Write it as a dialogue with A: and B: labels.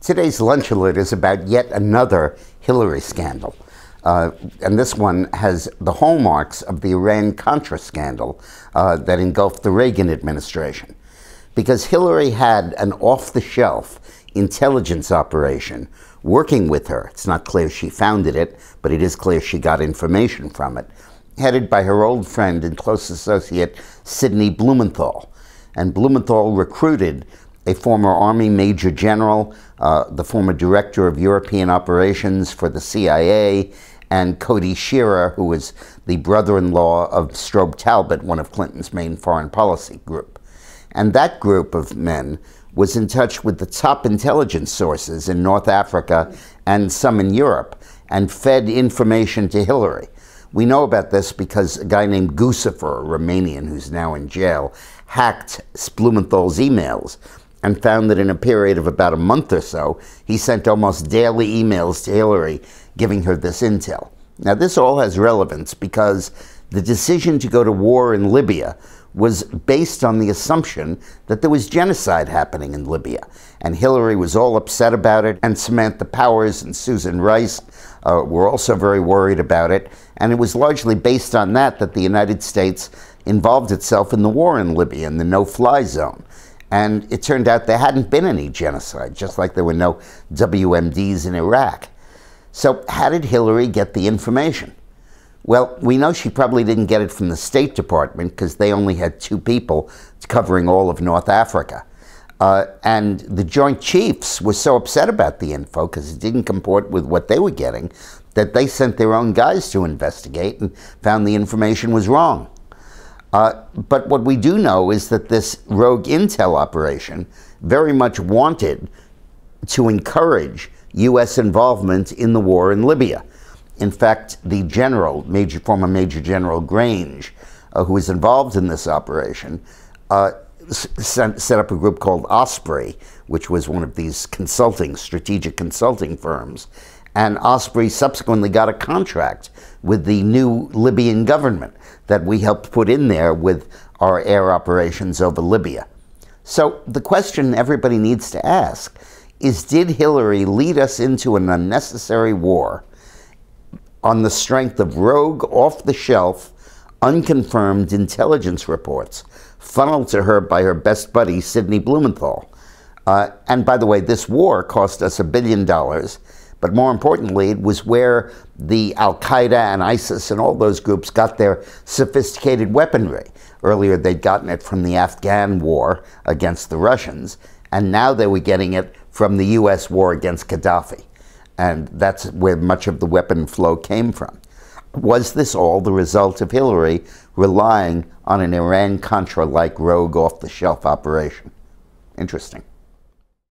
A: Today's Lunch Alert is about yet another Hillary scandal. And this one has the hallmarks of the Iran-Contra scandal that engulfed the Reagan administration. Because Hillary had an off-the-shelf intelligence operation working with her. It's not clear she founded it, but it is clear she got information from it, headed by her old friend and close associate, Sidney Blumenthal. And Blumenthal recruited a former Army Major General, the former Director of European Operations for the CIA, and Cody Shearer, who was the brother-in-law of Strobe Talbott, one of Clinton's main foreign policy group. And that group of men was in touch with the top intelligence sources in North Africa and some in Europe, and fed information to Hillary. We know about this because a guy named Gusifer, a Romanian who's now in jail, hacked Blumenthal's emails and found that in a period of about a month or so, he sent almost daily emails to Hillary giving her this intel. Now, this all has relevance because the decision to go to war in Libya was based on the assumption that there was genocide happening in Libya. And Hillary was all upset about it, and Samantha Powers and Susan Rice were also very worried about it. And it was largely based on that the United States involved itself in the war in Libya, in the no-fly zone. And it turned out there hadn't been any genocide, just like there were no WMDs in Iraq. So how did Hillary get the information? Well, we know she probably didn't get it from the State Department because they only had 2 people covering all of North Africa. And the Joint Chiefs were so upset about the info because it didn't comport with what they were getting that they sent their own guys to investigate and found the information was wrong. But what we do know is that this rogue intel operation very much wanted to encourage U.S. involvement in the war in Libya. In fact, the general, former Major General Grange, who was involved in this operation, set up a group called Osprey, which was one of these strategic consulting firms. And Osprey subsequently got a contract with the new Libyan government that we helped put in there with our air operations over Libya. So the question everybody needs to ask is, did Hillary lead us into an unnecessary war on the strength of rogue, off-the-shelf, unconfirmed intelligence reports funneled to her by her best buddy, Sidney Blumenthal? And by the way, this war cost us $1 billion, but more importantly, it was where the Al-Qaeda and ISIS and all those groups got their sophisticated weaponry. Earlier, they'd gotten it from the Afghan war against the Russians, and now they were getting it from the U.S. war against Gaddafi. And that's where much of the weapon flow came from. Was this all the result of Hillary relying on an Iran-Contra-like rogue off-the-shelf operation? Interesting.